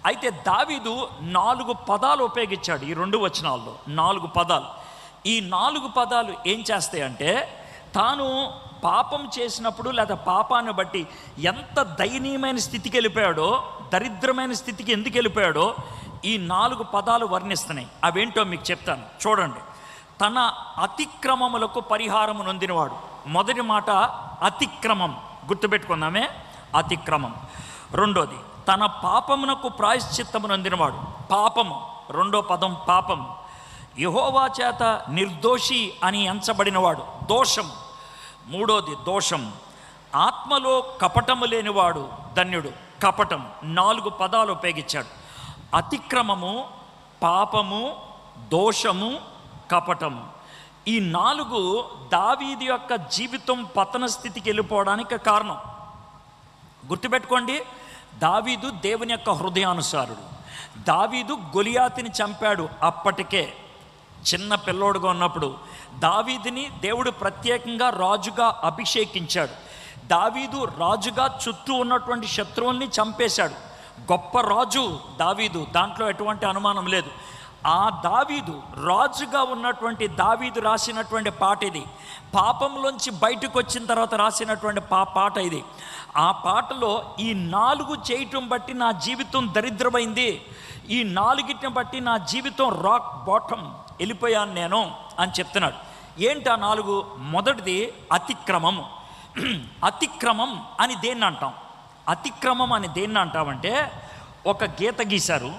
అయితే దావీదు 4 పదాలు ఉపయోగించాడు ఈ 2 వచనాల్లో. 4 పదాలు. ఈ 4 పదాలు ఏం చేస్తాయంటే, తాను పాపం చేసినప్పుడు లేదా పాపాన్ని బట్టి ఎంత దయనీయమైన స్థితికి వెళ్ళిపోయాడో, దరిద్రమైన స్థితికి ఎందుకు వెళ్ళిపోయాడో ఈ 4 పదాలు వర్ణిస్తున్నాయి. అవేంటో మీకు చెప్తాను, చూడండి. తన అతిక్రమములకు పరిహారము నొందినవాడు. మొదటి మాట అతిక్రమం, గుర్తుపెట్టుకుందామే, అతిక్రమం. రెండోది తన పాపమునకు ప్రాయశ్చిత్తము నొందినవాడు. పాపము, రెండో పదం పాపము. యెహోవా చేత నిర్దోషి అని ఎంచబడినవాడు. దోషం, మూడోది దోషం. ఆత్మలో కపటము లేనివాడు ధన్యుడు. కపటం, 4 పదాలు ఉపయోగించాడు. అతిక్రమము, పాపము, దోషము, కపటము. ఈ 4 దావీదు యొక్క జీవితం పతన స్థితికి వెళ్ళిపోవడానికి కారణం. గుర్తుపెట్టుకోండి, దావీదు దేవుని యొక్క హృదయానుసారుడు. దావీదు గొలియాతుని చంపాడు. అప్పటికే చిన్న పిల్లోడుగా ఉన్నప్పుడు దావీదుని దేవుడు ప్రత్యేకంగా రాజుగా అభిషేకించాడు. దావీదు రాజుగా చుట్టూ ఉన్నటువంటి శత్రువుల్ని చంపేశాడు. గొప్ప రాజు దావీదు, దాంట్లో ఎటువంటి అనుమానం లేదు. ఆ దావీదు రాజుగా ఉన్నటువంటి దావీదు రాసినటువంటి పాట ఇది. పాపంలోంచి బయటకు వచ్చిన తర్వాత రాసినటువంటి పాట ఇది. ఆ పాటలో ఈ 4 చేయటం బట్టి నా జీవితం దరిద్రమైంది, ఈ 4టిని బట్టి నా జీవితం రాక్ బాటమ్ వెళ్ళిపోయాను నేను అని చెప్తున్నాడు. ఏంటి ఆ 4? మొదటిది అతిక్రమము. అతిక్రమం అని దేన్ని అంటాం? అతిక్రమం అని దేన్ని అంటామంటే, ఒక గీత గీశారు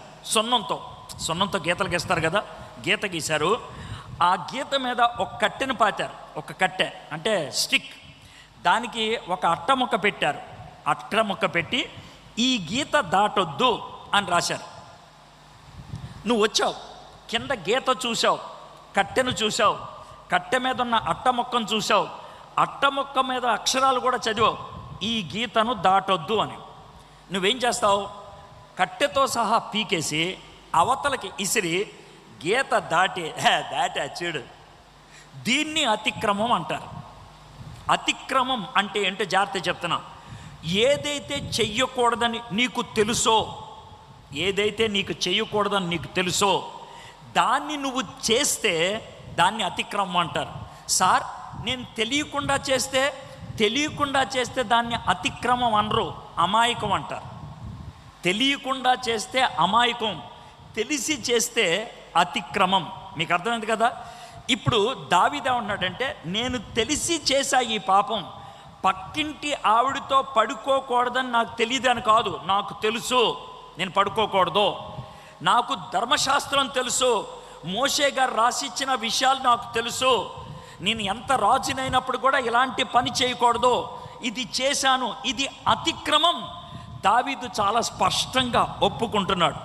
సున్నంతో గీతలు గీస్తారు కదా, గీత గీశారు. ఆ గీత మీద ఒక కట్టెను పాతారు. ఒక కట్టె అంటే స్టిక్, దానికి ఒక అట్ట ముక్క పెట్టారు. అట్ట ముక్క పెట్టి ఈ గీత దాటొద్దు అని రాశారు. నువ్వు వచ్చావు, కింద గీత చూసావు, కట్టెను చూసావు, కట్టె మీద ఉన్న అట్ట మొక్కను చూసావు, అట్ట మొక్క మీద అక్షరాలు కూడా చదివావు, ఈ గీతను దాటొద్దు అని. నువ్వేం చేస్తావు? కట్టెతో సహా పీకేసి అవతలకి ఇసిరి గీత దాటే చూడు. దీన్ని అతిక్రమం అంటారు. అతిక్రమం అంటే ఏంటో జాగ్రత్త చెప్తున్నా. ఏదైతే చెయ్యకూడదని నీకు తెలుసో, ఏదైతే నీకు చెయ్యకూడదని నీకు తెలుసో దాన్ని నువ్వు చేస్తే దాన్ని అతిక్రమం అంటారు. సార్, నేను తెలియకుండా చేస్తే దాన్ని అతిక్రమం అనరు, అమాయకం అంటారు. తెలియకుండా చేస్తే అమాయకం, తెలిసి చేస్తే అతిక్రమం. మీకు అర్థమైంది కదా? ఇప్పుడు దావీదు ఏమన్నాడంటే, నేను తెలిసి చేశా ఈ పాపం, పక్కింటి ఆవిడతో పడుకోకూడదని నాకు తెలియదని కాదు, నాకు తెలుసు నేను పడుకోకూడదు. నాకు ధర్మశాస్త్రం తెలుసు, మోషే గారు రాసిచ్చిన విషయాలు నాకు తెలుసు. నేను ఎంత రాజునైనప్పుడు కూడా ఇలాంటి పని చేయకూడదు, ఇది చేశాను, ఇది అతిక్రమం. దావీదు చాలా స్పష్టంగా ఒప్పుకుంటున్నాడు.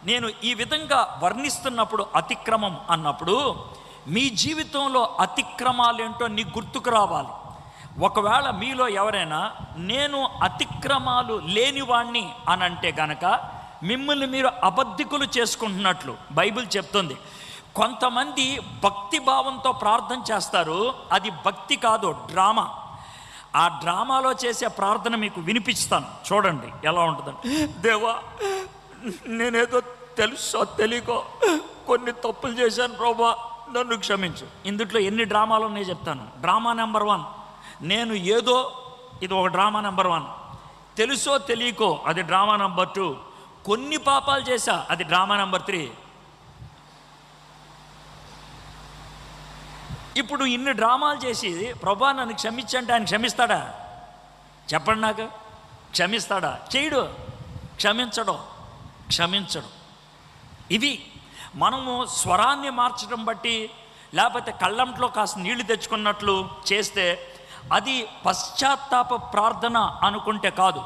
నేను ఈ విధంగా వర్ణిస్తున్నప్పుడు అతిక్రమం అన్నప్పుడు మీ జీవితంలో అతిక్రమాలేంటో నీకు గుర్తుకు రావాలి. ఒకవేళ మీలో ఎవరైనా నేను అతిక్రమాలు లేనివాణ్ణి అని అంటే గనక మిమ్మల్ని మీరు అబద్ధికులు చేసుకుంటున్నట్లు బైబిల్ చెప్తుంది. కొంతమంది భక్తి భావంతో ప్రార్థన చేస్తారు, అది భక్తి కాదు, డ్రామా. ఆ డ్రామాలో చేసే ప్రార్థన మీకు వినిపిస్తాను, చూడండి ఎలా ఉంటుందండి. దేవా, నేనేదో తెలుసో తెలియకో కొన్ని తప్పులు చేశాను ప్రభా, నన్ను క్షమించు. ఇందుట్లో ఎన్ని డ్రామాలు ఉన్నాయో చెప్తాను. డ్రామా నెంబర్ 1, నేను ఏదో, ఇది ఒక డ్రామా నెంబర్ 1. తెలుసో తెలియకో, అది డ్రామా నెంబర్ 2. కొన్ని పాపాలు చేశా, అది డ్రామా నెంబర్ 3. ఇప్పుడు ఇన్ని డ్రామాలు చేసి ప్రభా నన్ను క్షమించంటే ఆయన క్షమిస్తాడా? చెప్పండి నాకు. క్షమిస్తాడా? చేయడు. క్షమించడు. ఇవి మనము స్వరాన్ని మార్చడం బట్టి, లేకపోతే కళ్ళంట్లో కాస్త నీళ్లు తెచ్చుకున్నట్లు చేస్తే అది పశ్చాత్తాప ప్రార్థన అనుకుంటే కాదు.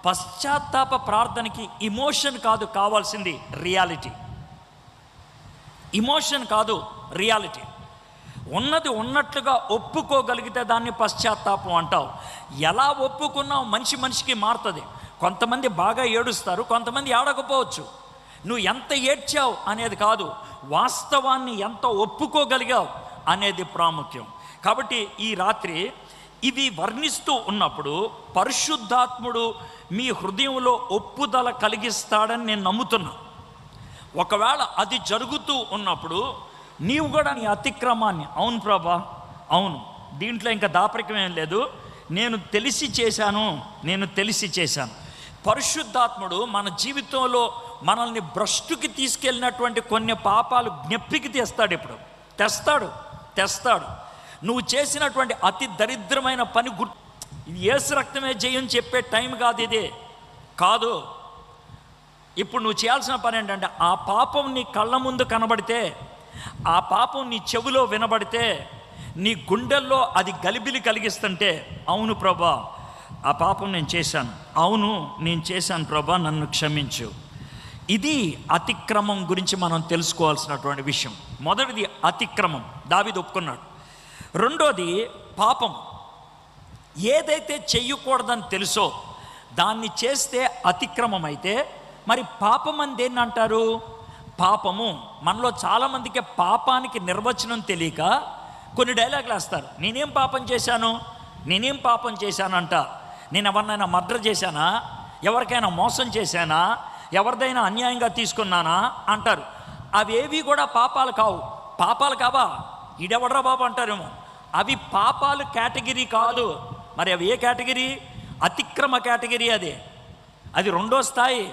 పశ్చాత్తాప ప్రార్థనకి ఇమోషన్ కాదు కావాల్సింది, రియాలిటీ. ఇమోషన్ కాదు, రియాలిటీ. ఉన్నది ఉన్నట్లుగా ఒప్పుకోగలిగితే దాన్ని పశ్చాత్తాపం అంటావు. ఎలా ఒప్పుకున్నావు మనిషికి మారుతుంది. కొంతమంది బాగా ఏడుస్తారు, కొంతమంది ఏడకపోవచ్చు. నువ్వు ఎంత ఏడ్చావు అనేది కాదు, వాస్తవాన్ని ఎంత ఒప్పుకోగలిగావు అనేది ప్రాముఖ్యం. కాబట్టి ఈ రాత్రి ఇవి వర్ణిస్తూ ఉన్నప్పుడు పరిశుద్ధాత్ముడు మీ హృదయంలో ఒప్పుదల కలిగిస్తాడని నేను నమ్ముతున్నా. ఒకవేళ అది జరుగుతూ ఉన్నప్పుడు నీవు కూడా నీ అతిక్రమాన్ని, అవును ప్రభా, అవును, దీంట్లో ఇంకా దాపరికం ఏం లేదు, నేను తెలిసి చేశాను. పరిశుద్ధాత్ముడు మన జీవితంలో మనల్ని భ్రష్టుకి తీసుకెళ్ళినటువంటి కొన్ని పాపాలు జ్ఞప్తికి ఇప్పుడు తెస్తాడు. నువ్వు చేసినటువంటి అతి దరిద్రమైన పని ఇది యేసు రక్తమే జయం చెప్పే టైం కాదు, ఇదే కాదు. ఇప్పుడు నువ్వు చేయాల్సిన పని ఏంటంటే, ఆ పాపం నీ కళ్ళ ముందు కనబడితే, ఆ పాపం నీ చెవిలో వినబడితే, నీ గుండెల్లో అది గలిబిలి కలిగిస్తుంటే, అవును ప్రభా ఆ పాపం నేను చేశాను, అవును నేను చేశాను ప్రభా నన్ను క్షమించు. ఇది అతిక్రమం గురించి మనం తెలుసుకోవాల్సినటువంటి విషయం. మొదటిది అతిక్రమం, దావీదు ఒప్పుకున్నాడు. రెండోది పాపం. ఏదైతే చెయ్యకూడదని తెలుసో దాన్ని చేస్తే అతిక్రమం అయితే, మరి పాపం అని దేన్ని అంటారు? పాపము. మనలో చాలామందికి పాపానికి నిర్వచనం తెలియక కొన్ని డైలాగులు వేస్తారు. నేనేం పాపం చేశానంట. నేను ఎవరినైనా మర్డర్ చేశానా, ఎవరికైనా మోసం చేశానా, ఎవరిదైనా అన్యాయంగా తీసుకున్నానా అంటారు. అవేవి కూడా పాపాలు కావా? ఈడెవడరా బాబు అంటారేమో. అవి పాపాలు కేటగిరీ కాదు. మరి అవి ఏ కేటగిరీ? అతిక్రమ కేటగిరీ. అది రెండో స్థాయి.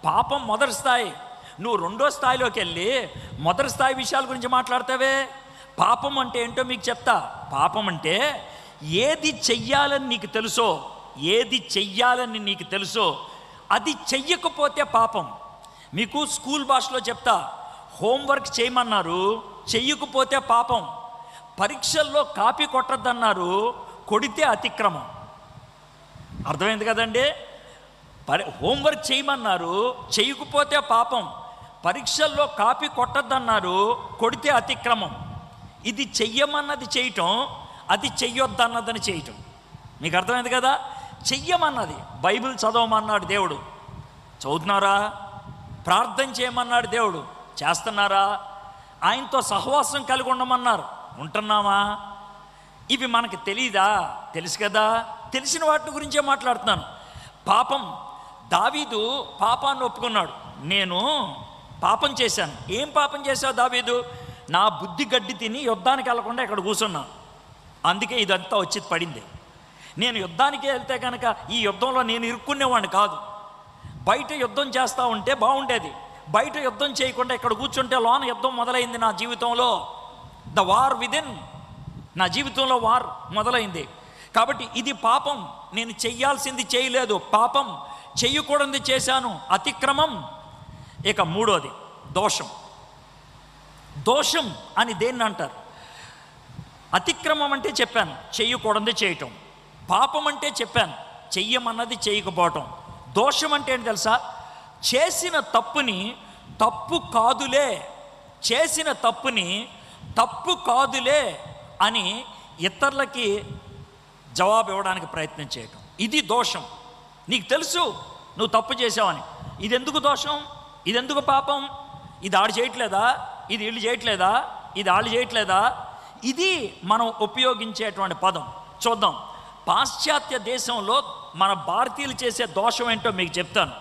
పాపం మొదటి స్థాయి. నువ్వు రెండో స్థాయిలోకి వెళ్ళి మొదటి స్థాయి విషయాల గురించి మాట్లాడతావే. పాపం అంటే ఏంటో మీకు చెప్తా. పాపం అంటే ఏది చెయ్యాలని నీకు తెలుసో అది చెయ్యకపోతే పాపం. మీకు స్కూల్ భాషలో చెప్తా, హోంవర్క్ చేయమన్నారు, చెయ్యకపోతే పాపం. పరీక్షల్లో కాపీ కొట్టద్దన్నారు, కొడితే అతిక్రమం. అర్థమైంది కదండి? హోంవర్క్ చేయమన్నారు, చేయకపోతే పాపం. పరీక్షల్లో కాపీ కొట్టద్దన్నారు, కొడితే అతిక్రమం. ఇది చెయ్యమన్నది చేయటం, అది చెయ్యొద్దన్నదని చేయటం. మీకు అర్థమైంది కదా? చెయ్యమన్నది, బైబిల్ చదవమన్నాడు దేవుడు, చదువుతున్నారా? ప్రార్థన చేయమన్నాడు దేవుడు, చేస్తున్నారా? ఆయనతో సహవాసం కలిగి ఉండమన్నారు, ఉంటున్నామా? ఇవి మనకి తెలీదా? తెలుసు కదా. తెలిసిన వాటి గురించే మాట్లాడుతున్నాను. పాపం. దావీదు పాపాన్ని ఒప్పుకున్నాడు. నేను పాపం చేశాను. ఏం పాపం చేశావు దావీదు? నా బుద్ధి గడ్డి తిని యుద్ధానికి వెళ్లకుండా ఇక్కడ కూర్చున్నా, అందుకే ఇదంతా వచ్చి పడింది. నేను యుద్ధానికి వెళ్తే కనుక ఈ యుద్ధంలో నేను ఇరుక్కునేవాడిని కాదు. బయట యుద్ధం చేస్తూ ఉంటే బాగుండేది. బయట యుద్ధం చేయకుండా ఇక్కడ కూర్చుంటే లోన యుద్ధం మొదలైంది నా జీవితంలో. ద వార్ విదిన్, నా జీవితంలో వార్ మొదలైంది. కాబట్టి ఇది పాపం. నేను చెయ్యాల్సింది చేయలేదు, పాపం. చెయ్యకూడదు చేశాను, అతిక్రమం. ఇక మూడోది దోషం. దోషం అని దేన్ని అంటారు? అతిక్రమం అంటే చెప్పాను, చెయ్యకూడదు చేయటం. పాపం అంటే చెప్పాను, చెయ్యమన్నది చేయకపోవటం. దోషం అంటే ఏంటి తెలుసా? చేసిన తప్పుని తప్పు కాదులే అని ఇతరులకి జవాబు ఇవ్వడానికి ప్రయత్నం చేయటం. ఇది దోషం. నీకు తెలుసు నువ్వు తప్పు చేసావని. ఇది ఎందుకు దోషం? ఇది ఎందుకు పాపం? ఇది ఆడు చేయట్లేదా? ఇది వీళ్ళు చేయట్లేదా? ఇది వాళ్ళు చేయట్లేదా? ఇది మనం ఉపయోగించేటువంటి పదం. చూద్దాం. పాశ్చాత్య దేశంలో మన భారతీయులు చేసే దోషం ఏంటో మీకు చెప్తాను.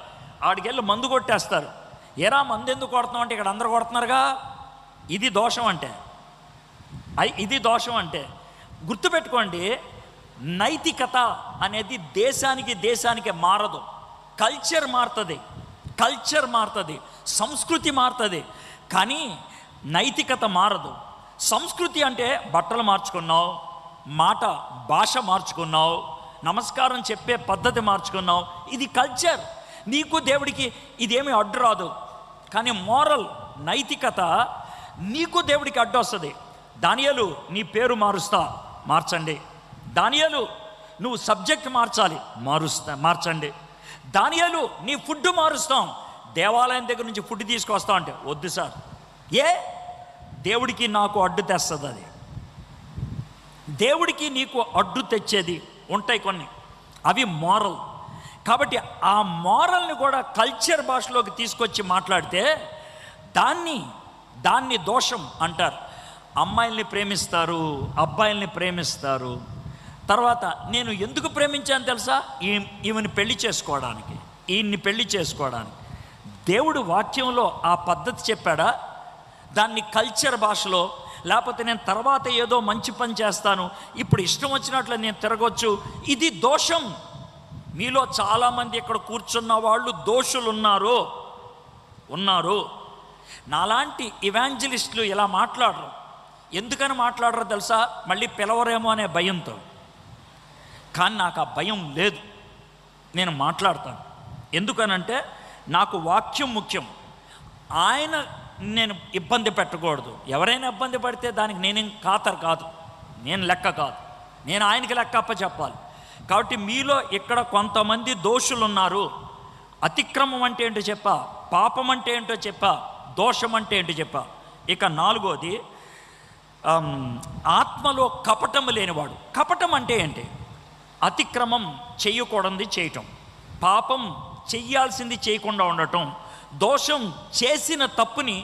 ఆడికెళ్ళి మందు కొట్టేస్తారు. ఎరా మందు ఎందుకు కొడుతున్నాం అంటే, ఇక్కడ అందరు కొడుతున్నారుగా. ఇది దోషం అంటే గుర్తుపెట్టుకోండి, నైతికత అనేది దేశానికి మారదు. కల్చర్ మారుతుంది, సంస్కృతి మారుతుంది, కానీ నైతికత మారదు. సంస్కృతి అంటే బట్టలు మార్చుకున్నావు, భాష మార్చుకున్నావు, నమస్కారం చెప్పే పద్ధతి మార్చుకున్నావు, ఇది కల్చర్. నీకు దేవుడికి ఇదేమీ అడ్డు రాదు. కానీ మోరల్, నైతికత నీకు దేవుడికి అడ్డు వస్తుంది. దానియేలు, నీ పేరు మార్చండి. దానియేలు, నువ్వు సబ్జెక్ట్ మార్చండి. దానియేలు, నీ ఫుడ్ మారుస్తాం. దేవాలయం దగ్గర నుంచి ఫుడ్ తీసుకొస్తాం అంటే వద్దు సార్. దేవుడికి నాకు అడ్డు తెస్తుంది. అది దేవుడికి నీకు అడ్డు తెచ్చేది ఉంటాయి కొన్ని, అవి మోరల్. కాబట్టి ఆ మోరల్ని కూడా కల్చర్ భాషలోకి తీసుకొచ్చి మాట్లాడితే దాన్ని దోషం అంటారు. అమ్మాయిల్ని ప్రేమిస్తారు, అబ్బాయిల్ని ప్రేమిస్తారు, తర్వాత నేను ఎందుకు ప్రేమించాను తెలుసా? ఈమెను పెళ్లి చేసుకోవడానికి, ఈయన్ని పెళ్లి చేసుకోవడానికి. దేవుడు వాక్యంలో ఆ పద్ధతి చెప్పాడా? దాన్ని కల్చర్ భాషలో, లేకపోతే నేను తర్వాత ఏదో మంచి పని చేస్తాను, ఇప్పుడు ఇష్టం వచ్చినట్లు నేను తిరగొచ్చు, ఇది దోషం. మీలో చాలామంది ఇక్కడ కూర్చున్న వాళ్ళు దోషులు ఉన్నారు. నాలాంటి ఇవాంజలిస్టులు ఇలా మాట్లాడరు. ఎందుకని మాట్లాడరో తెలుసా? మళ్ళీ పిలవరేమో అనే భయంతో. కానీ నాకు ఆ భయం లేదు, నేను మాట్లాడతాను. ఎందుకనంటే నాకు వాక్యం ముఖ్యం. ఆయన నేను ఇబ్బంది పెట్టకూడదు. ఎవరైనా ఇబ్బంది పడితే దానికి నేనేం ఖాతరు కాదు, నేను లెక్క కాదు, నేను ఆయనకి లెక్క అప్ప చెప్పాలి. కాబట్టి మీలో ఇక్కడ కొంతమంది దోషులు ఉన్నారు. అతిక్రమం అంటే ఏంటో చెప్పా, పాపం అంటే ఏంటో చెప్పా, దోషం అంటే ఏంటో చెప్పా. ఇక 4వది, ఆత్మలో కపటము లేనివాడు. కపటం అంటే ఏంటి? అతిక్రమం చేయకూడదు చేయటం, పాపం చెయ్యాల్సింది చేయకుండా ఉండటం, దోషం చేసిన తప్పుని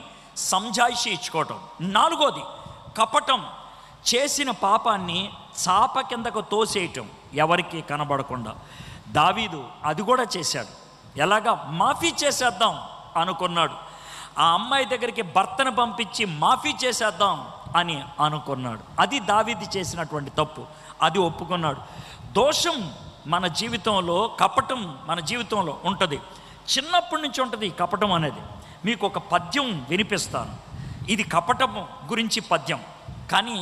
సంజాయిషి ఇచ్చుకోవటం. 4వది కపటం, చేసిన పాపాన్ని చాప కిందకు తోసేయటం, ఎవరికి కనబడకుండా. దావీదు అది కూడా చేశాడు. ఎలాగా? మాఫీ చేసేద్దాం అనుకున్నాడు. ఆ అమ్మాయి దగ్గరికి భర్తను పంపించి మాఫీ చేసేద్దాం అని అనుకున్నాడు. అది దావీదు చేసినటువంటి తప్పు, అది ఒప్పుకున్నాడు. దోషం మన జీవితంలో, కపటం మన జీవితంలో ఉంటుంది, చిన్నప్పటి నుంచి ఉంటుంది కపటం అనేది. మీకు ఒక పద్యం వినిపిస్తాను. ఇది కపటం గురించి పద్యం, కానీ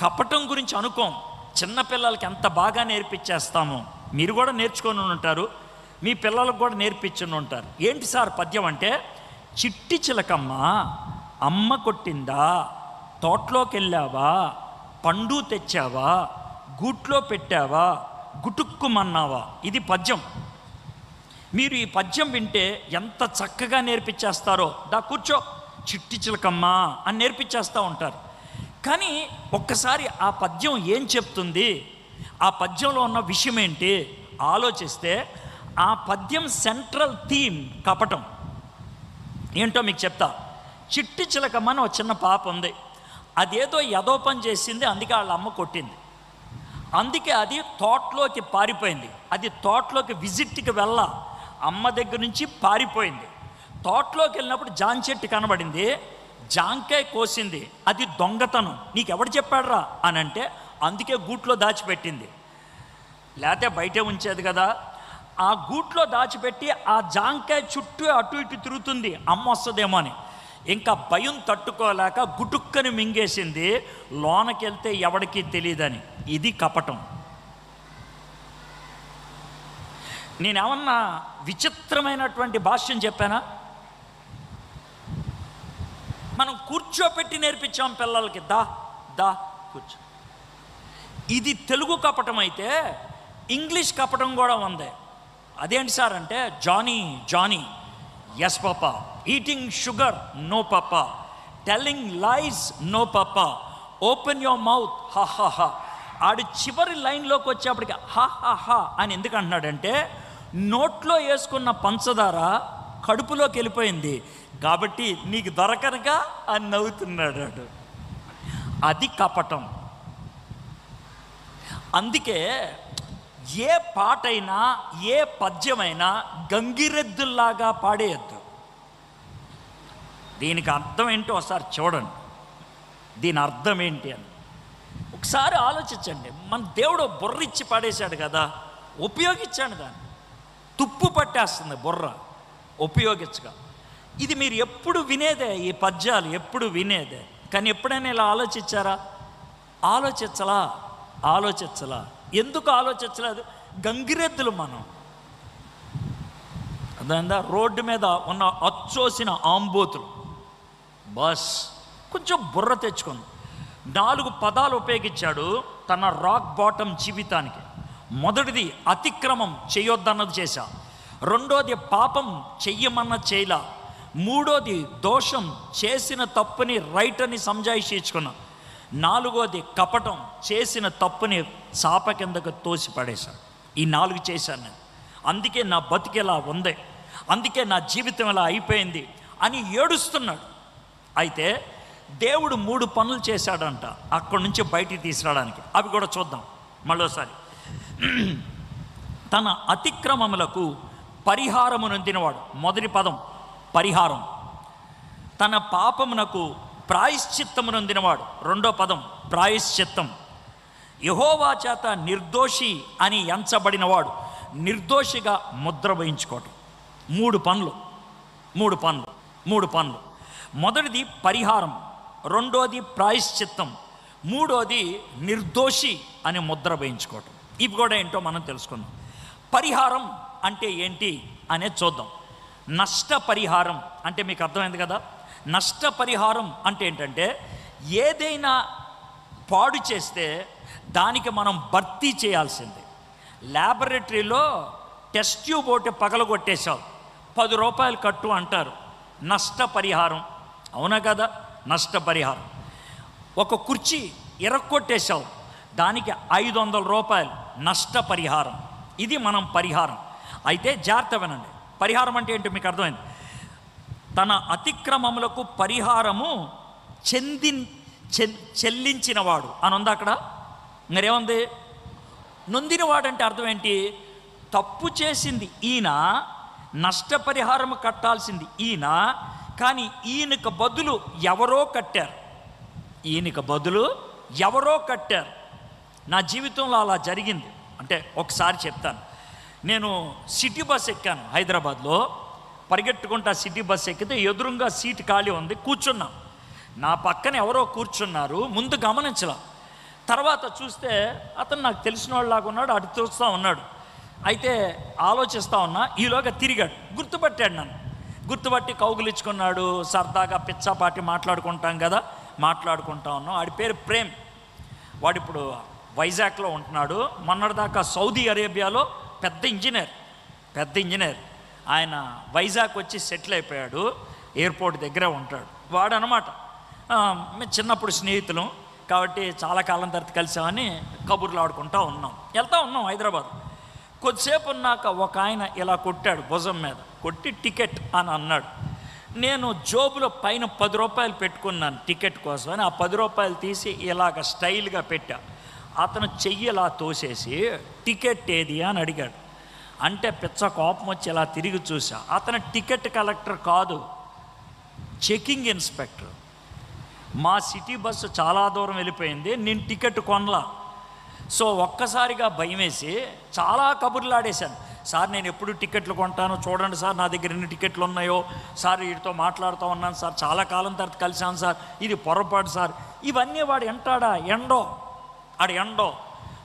కపటం గురించి అనుకోం. చిన్నపిల్లలకి ఎంత బాగా నేర్పించేస్తామో, మీరు కూడా నేర్చుకొని ఉంటారు, మీ పిల్లలకు కూడా నేర్పించుని ఉంటారు. ఏంటి సార్ పద్యం అంటే, చిట్టి చిలకమ్మ అమ్మ కొట్టిందా, తోటలోకి వెళ్ళావా, పండు తెచ్చావా, గూట్లో పెట్టావా, గుటుక్కుమన్నావా. ఇది పద్యం. మీరు ఈ పద్యం వింటే ఎంత చక్కగా నేర్పించేస్తారో. కూర్చో చిట్టి చిలకమ్మ అని నేర్పించేస్తూ ఉంటారు. కానీ ఒక్కసారి ఆ పద్యం ఏం చెప్తుంది, ఆ పద్యంలో ఉన్న విషయం ఏంటి ఆలోచిస్తే, ఆ పద్యం సెంట్రల్ థీమ్ కపటం. ఏంటో మీకు చెప్తా. చిట్టి చిలకమ్మ అని ఒక చిన్న పాప ఉంది. అదేదో యదో పని చేసింది, అందుకే వాళ్ళ అమ్మ కొట్టింది. అందుకే అది తోటలోకి పారిపోయింది. అది తోటలోకి విజిట్కి అమ్మ దగ్గర నుంచి పారిపోయింది. తోటలోకి వెళ్ళినప్పుడు జాన్ చెట్టు కనబడింది, జాంకాయ కోసింది. అది దొంగతనం, నీకెవడు చెప్పాడురా అని అంటే, అందుకే గూట్లో దాచిపెట్టింది, లేకపోతే బయటే ఉంచేది కదా. ఆ గూట్లో దాచిపెట్టి ఆ జాంకాయ చుట్టూ అటు ఇటు తిరుగుతుంది, అమ్మ వస్తుందేమో అని. ఇంకా భయం తట్టుకోలేక గుటుక్కని మింగేసింది, లోనకెళ్తే ఎవడికి తెలియదని. ఇది కపటం. నేనేమన్నా విచిత్రమైనటువంటి భాష్యం చెప్పానా? మనం కూర్చోపెట్టి నేర్పించాం పిల్లలకి, దా కూర్చో. ఇది తెలుగు కపటం అయితే ఇంగ్లీష్ కపటం కూడా ఉంది. అదేంటి సార్ అంటే, Johnny yes papa, eating sugar no papa, telling lies no papa, open your mouth హా. ఆడు చివరి లైన్లోకి వచ్చేప్పటికి హా అని ఎందుకు అంటున్నాడంటే, నోట్లో వేసుకున్న పంచదార కడుపులోకి వెళ్ళిపోయింది కాబట్టి నీకు దొరకనగా అని నవ్వుతున్నాడు. అది కపటం. అందుకే ఏ పాటైనా ఏ పద్యమైనా గంగిరెద్దుల్లాగా పాడేయద్దు. దీనికి అర్థం ఏంటో ఒకసారి చూడండి, దీని అర్థం ఏంటి అని ఒకసారి ఆలోచించండి. మన దేవుడు బుర్ర ఇచ్చి పాడేశాడు కదా, ఉపయోగించాడు. దాన్ని తుప్పు పట్టేస్తుంది బుర్ర ఉపయోగించగా. ఇది మీరు ఎప్పుడు వినేదే, ఈ పద్యాలు ఎప్పుడు వినేదే. కానీ ఎప్పుడైనా ఇలా ఆలోచించారా? ఆలోచించలా. ఎందుకు ఆలోచించలేదు? గంగిరెద్దులు మనం. అదేందా రోడ్డు మీద ఉన్న అచ్చోసిన ఆంబోతులు. బస్ కొంచెం బుర్ర తెచ్చుకుంది. 4 పదాలు ఉపయోగించాడు తన రాక్ బాటమ్ జీవితానికి. మొదటిది అతిక్రమం చేయొద్దన్నది చేశా, రెండోది పాపం చెయ్యమన్నది చేయలా, మూడోది దోషం చేసిన తప్పుని రైట్ అని సంజాయిషించుకున్నా, 4వది కపటం చేసిన తప్పుని చాప కిందకు తోసి పడేశాడు. ఈ 4 చేశాను నేను, అందుకే నా బతికేలా ఉంది, అందుకే నా జీవితం ఇలా అయిపోయింది అని ఏడుస్తున్నాడు. అయితే దేవుడు 3 పనులు చేశాడంట అక్కడి నుంచి బయటికి తీసుకురావడానికి. అవి కూడా చూద్దాం మళ్ళోసారి. తన అతిక్రమములకు పరిహారము నొందినవాడు. మొదటి పదం పరిహారం. తన పాపమునకు ప్రాయశ్చిత్తము నొందినవాడు. రెండో పదం ప్రాయశ్చిత్తం. యెహోవా చేత నిర్దోషి అని ఎంచబడినవాడు. నిర్దోషిగా ముద్ర వేయించుకోవటం. మూడు పనులు. మొదటిది పరిహారం, రెండోది ప్రాయశ్చిత్తం, మూడోది నిర్దోషి అని ముద్ర వేయించుకోవటం. ఇవి కూడా ఏంటో మనం తెలుసుకుందాం. పరిహారం అంటే ఏంటి అనేది చూద్దాం. నష్టపరిహారం అంటే మీకు అర్థమైంది కదా. నష్టపరిహారం అంటే ఏంటంటే ఏదైనా పాడు చేస్తే దానికి మనం భర్తీ చేయాల్సిందే. ల్యాబొరేటరీలో టెస్ట్ ట్యూబ్ ఒకటి పగలగొట్టేశావు, 10 రూపాయలు కట్టు అంటారు. నష్టపరిహారం, అవునా కదా? నష్టపరిహారం. ఒక కుర్చీ ఇరక్కొట్టేశావు, దానికి 500 రూపాయలు నష్టపరిహారం. ఇది మనం పరిహారం. అయితే జాగ్రత్త వినండి. పరిహారం అంటే ఏంటో మీకు అర్థమైంది. తన అతిక్రమములకు పరిహారము చెల్లించినవాడు అని ఉంది అక్కడ. మరేముంది? నొందినవాడంటే అర్థం ఏంటి? తప్పు చేసింది ఈయన, నష్టపరిహారం కట్టాల్సింది ఈయన, కానీ ఈయనకు బదులు ఎవరో కట్టారు. నా జీవితంలో అలా జరిగింది. అంటే ఒకసారి చెప్తాను. నేను సిటీ బస్ ఎక్కాను హైదరాబాద్లో. పరిగెట్టుకుంటా సిటీ బస్ ఎక్కితే ఎదురుగా సీటు ఖాళీ ఉంది, కూర్చున్నాం. నా పక్కన ఎవరో కూర్చున్నారు, ముందు గమనించలా. తర్వాత చూస్తే అతను నాకు తెలిసిన వాళ్ళలాగా ఉన్నాడు, అటు చూస్తూ ఉన్నాడు. అయితే ఆలోచిస్తూ ఉన్నా, ఈలోగా తిరిగాడు, గుర్తుపట్టాడు నన్ను. గుర్తుపట్టి కౌగులించుకున్నాడు. సరదాగా పిచ్చాపాటి మాట్లాడుకుంటా ఉన్నాం. వాడి పేరు ప్రేమ్. వాడు ఇప్పుడు వైజాగ్లో ఉంటున్నాడు. మొన్నటిదాకా సౌదీ అరేబియాలో పెద్ద ఇంజనీర్. ఆయన వైజాగ్ వచ్చి సెటిల్ అయిపోయాడు, ఎయిర్పోర్ట్ దగ్గరే ఉంటాడు. వాడు అనమాట. మేము చిన్నప్పుడు స్నేహితులం కాబట్టి చాలా కాలం తర్వాత కలిసామని కబుర్లు ఆడుకుంటూ వెళ్తూ ఉన్నాం హైదరాబాద్. కొద్దిసేపు ఉన్నాక ఒక ఆయన ఇలా కొట్టాడు, భుజం మీద కొట్టి టికెట్ అని అన్నాడు. నేను జోబులో పైన 10 రూపాయలు పెట్టుకున్నాను టికెట్ కోసం అని. ఆ 10 రూపాయలు తీసి ఇలాగ స్టైల్గా పెట్టా. అతను చెయ్యిలా తోసేసి టికెట్ ఏది అని అడిగాడు. అంటే పిచ్చ కోపం వచ్చి ఇలా తిరిగి చూసా. అతను టికెట్ కలెక్టర్ కాదు, చెకింగ్ ఇన్స్పెక్టర్. మా సిటీ బస్సు చాలా దూరం వెళ్ళిపోయింది, నేను టికెట్ కొనలా. సో ఒక్కసారిగా భయం వేసి చాలా కబుర్లు ఆడేశాను. సార్ నేను ఎప్పుడు టికెట్లు కొంటాను, చూడండి సార్ నా దగ్గర ఎన్ని టికెట్లు ఉన్నాయో సార్, వీటితో మాట్లాడుతూ ఉన్నాను సార్, చాలా కాలం తర్వాత కలిశాను సార్, ఇది పొరపాటు సార్. ఇవన్నీ వాడు ఎండో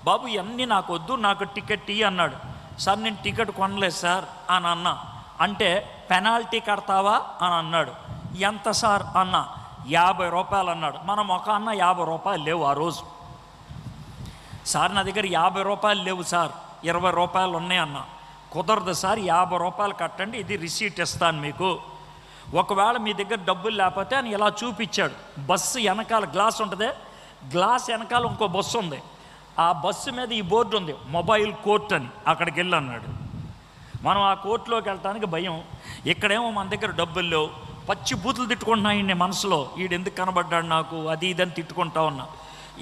బాబు ఇవన్నీ నాకు వద్దు, నాకు టికెట్ ఇయ్యి అన్నాడు. సార్ నేను టికెట్ కొనలేదు సార్ అని అన్నా. అంటే పెనాల్టీ కడతావా అని అన్నాడు. ఎంత సార్ అన్నా. 50 రూపాయలు అన్నాడు. మనం ఒక అన్న 50 రూపాయలు లేవు ఆ రోజు. సార్ నా దగ్గర 50 రూపాయలు లేవు సార్, 20 రూపాయలు ఉన్నాయి అన్నా. కుదరదు సార్, 50 రూపాయలు కట్టండి, ఇది రిసీట్ ఇస్తాను మీకు. ఒకవేళ మీ దగ్గర డబ్బులు లేకపోతే అని ఇలా చూపించాడు. బస్సు వెనకాల గ్లాస్ ఉంటుంది, గ్లాస్ వెనకాల ఇంకో బస్సు ఉంది. ఆ బస్సు మీద ఈ బోర్డు ఉంది, మొబైల్ కోర్ట్ అని. అక్కడికి వెళ్ళి అన్నాడు. మనం ఆ కోర్టులోకి వెళ్ళటానికి భయం. ఇక్కడేమో మన దగ్గర డబ్బులు లేవు. పచ్చి బూతులు తిట్టుకుంటున్నాయి మనసులో, వీడెందుకు కనబడ్డాడు నాకు, అది ఇదని తిట్టుకుంటా ఉన్నా.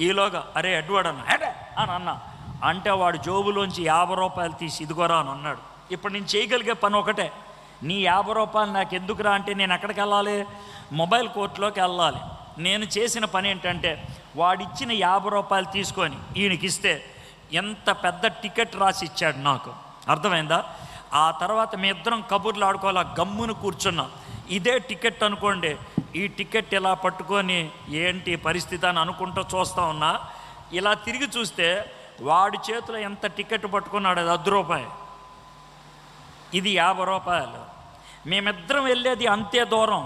ఈలోగా అరే ఎడ్వాడు అన్న హెడే అని అన్నా. అంటే వాడు జోబులోంచి 50 రూపాయలు తీసి ఇదిగోరా అని అన్నాడు. ఇప్పుడు నేను చేయగలిగే పని ఒకటే, నీ 50 రూపాయలు నాకు ఎందుకురా అంటే నేను ఎక్కడికి వెళ్ళాలి? మొబైల్ కోర్టులోకి వెళ్ళాలి. నేను చేసిన పని ఏంటంటే వాడిచ్చిన 50 రూపాయలు తీసుకొని ఈయనకి ఇస్తే ఎంత పెద్ద టికెట్ రాసి ఇచ్చాడు నాకు. అర్థమైందా? ఆ తర్వాత మీ ఇద్దరం కబుర్లు ఆడుకోవాలా, గమ్మును కూర్చున్నాం. ఇదే టికెట్ అనుకోండి, ఈ టికెట్ ఇలా పట్టుకొని ఏంటి పరిస్థితి అని అనుకుంటూ చూస్తూ ఉన్నా. ఇలా తిరిగి చూస్తే వాడి చేతిలో ఎంత టికెట్ పట్టుకున్నాడు, అది 10 రూపాయలు, ఇది 50 రూపాయలు. మేమిద్దరం వెళ్ళేది అంతే దూరం.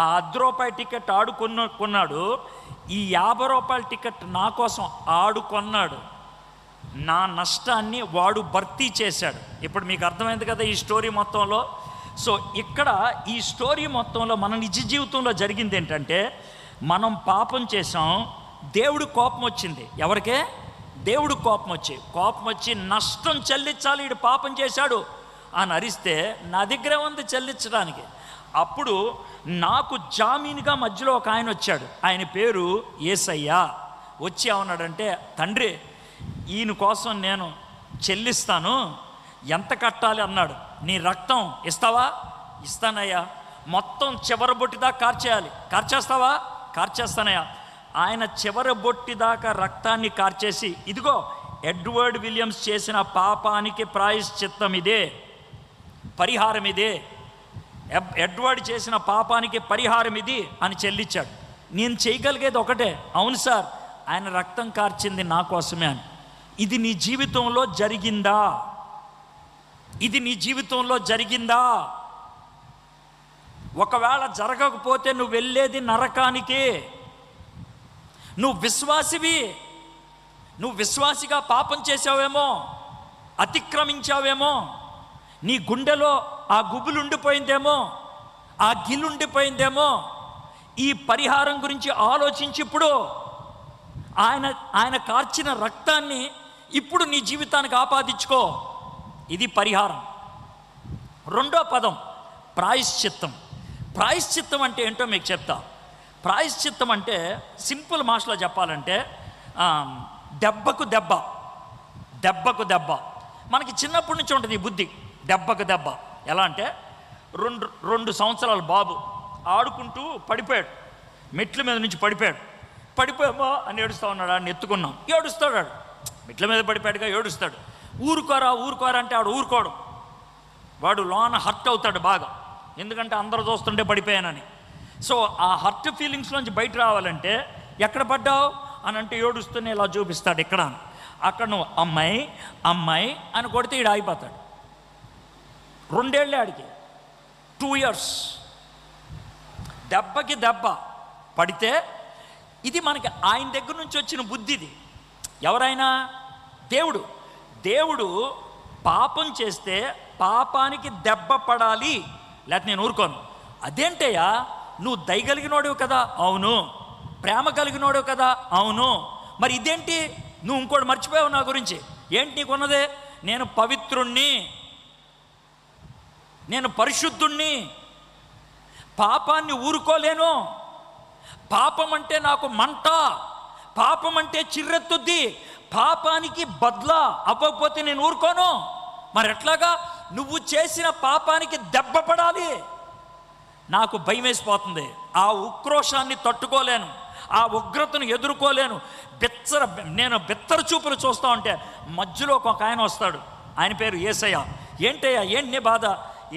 ఆ 10 రూపాయల టికెట్ కొన్నాడు, ఈ 50 రూపాయల టికెట్ నా కోసం ఆడుకొన్నాడు. నా నష్టాన్ని వాడు భర్తీ చేశాడు. ఇప్పుడు మీకు అర్థమైంది కదా ఈ స్టోరీ మొత్తంలో. సో ఇక్కడ ఈ స్టోరీ మొత్తంలో మన నిజ జీవితంలో జరిగింది ఏంటంటే, మనం పాపం చేసాం, దేవుడు కోపం వచ్చింది. ఎవరికే? దేవుడు కోపం వచ్చి నష్టం చెల్లించాలి, వీడు పాపం చేశాడు అని అరిస్తే నా దగ్గరే ఉంది చెల్లించడానికి. అప్పుడు నాకు జామీనుగా మధ్యలో ఒక ఆయన వచ్చాడు. ఆయన పేరు యేసయ్య. వచ్చి ఏమన్నాడంటే, తండ్రి ఈయన కోసం నేను చెల్లిస్తాను, ఎంత కట్టాలి అన్నాడు. నీ రక్తం ఇస్తావా? ఇస్తానయ్యా. మొత్తం చివరి బొట్టి దాకా కార్చేయాలి. కార్చేస్తావా? కార్చేస్తానయ్యా. ఆయన చివరి బొట్టి దాకా రక్తాన్ని కార్చేసి, ఇదిగో ఎడ్వర్డ్ విలియమ్స్ చేసిన పాపానికి ప్రాయశ్చిత్తం ఇదే, పరిహారం ఇదే, ఎడ్వర్డ్ చేసిన పాపానికి పరిహారం ఇది అని చెల్లించాడు. నేను చేయగలిగేది ఒకటే, అవును సార్ ఆయన రక్తం కార్చింది నా కోసమే అని. ఇది నీ జీవితంలో జరిగిందా? ఇది నీ జీవితంలో జరిగిందా? ఒకవేళ జరగకపోతే నువ్వు వెళ్ళేది నరకానికి. నువ్వు విశ్వాసివి, నువ్వు విశ్వాసిగా పాపం చేసావేమో, అతిక్రమించావేమో, నీ గుండెలో ఆ గుబులు ఉండిపోయిందేమో, ఆ గిల్లుండిపోయిందేమో. ఈ పరిహారం గురించి ఆలోచించి ఇప్పుడు ఆయన కార్చిన రక్తాన్ని ఇప్పుడు నీ జీవితానికి ఆపాదించుకో. ఇది పరిహారం. రెండో పదం ప్రాయశ్చిత్తం. ప్రాయశ్చిత్తం అంటే ఏంటో మీకు చెప్తా. ప్రాయశ్చిత్తం అంటే సింపుల్ భాషలో చెప్పాలంటే దెబ్బకు దెబ్బ, దెబ్బకు దెబ్బ. మనకి చిన్నప్పటి నుంచి ఉంటుంది ఈ బుద్ధి, దెబ్బకు దెబ్బ. ఎలా అంటే రెండు సంవత్సరాల బాబు ఆడుకుంటూ పడిపోయాడు, మెట్ల మీద నుంచి పడిపోయామా అని ఏడుస్తూ ఉన్నాడు. ఆడిని ఎత్తుకున్నాం, ఏడుస్తాడు. ఆడు మెట్ల మీద పడిపోయాడుగా ఏడుస్తాడు. ఊరుకోరా అంటే ఆడు ఊరుకోడు. వాడు లోన హర్ట్ అవుతాడు బాగా, ఎందుకంటే అందరూ చూస్తుంటే పడిపోయానని. సో ఆ హర్ట్ ఫీలింగ్స్లోంచి బయట రావాలంటే ఎక్కడ పడ్డావు అని అంటే ఏడుస్తూనే ఇలా చూపిస్తాడు. ఎక్కడ? అక్కడ నువ్వు అమ్మాయి అని కొడితే ఈడు ఆగిపోతాడు. 2 ఏళ్ళే ఆడికి, 2 years. దెబ్బకి దెబ్బ పడితే ఇది మనకి ఆయన దగ్గర నుంచి వచ్చిన బుద్ధి. ఇది ఎవరైనా దేవుడు పాపం చేస్తే పాపానికి దెబ్బ పడాలి, లేకపోతే నేను ఊరుకోను. అదేంటయ్యా, నువ్వు దయగలిగినోడు కదా? అవును. ప్రేమ కలిగినోడు కదా? అవును. మరి ఇదేంటి, నువ్వు ఇంకోటి మర్చిపోయావు నా గురించి. ఏంటి నీకున్నదే? నేను పవిత్రుణ్ణి, నేను పరిశుద్ధుణ్ణి, పాపాన్ని ఊరుకోలేను. పాపం అంటే నాకు మంట, పాపం అంటే చిర్రెత్తుద్ది, పాపానికి బద్లా అవ్వకపోతే నేను ఊరుకోను. మరి ఎట్లాగా? నువ్వు చేసిన పాపానికి దెబ్బ పడాలి. నాకు భయం వేసిపోతుంది. ఆ ఉక్రోషాన్ని తట్టుకోలేను, ఆ ఉగ్రతను ఎదుర్కోలేను. నేను బిత్తర చూపులు చూస్తూ ఉంటే మధ్యలో ఒక ఆయన వస్తాడు. ఆయన పేరు యేసయ్య. ఏంటయ్యా, ఏంటి నీ బాధ?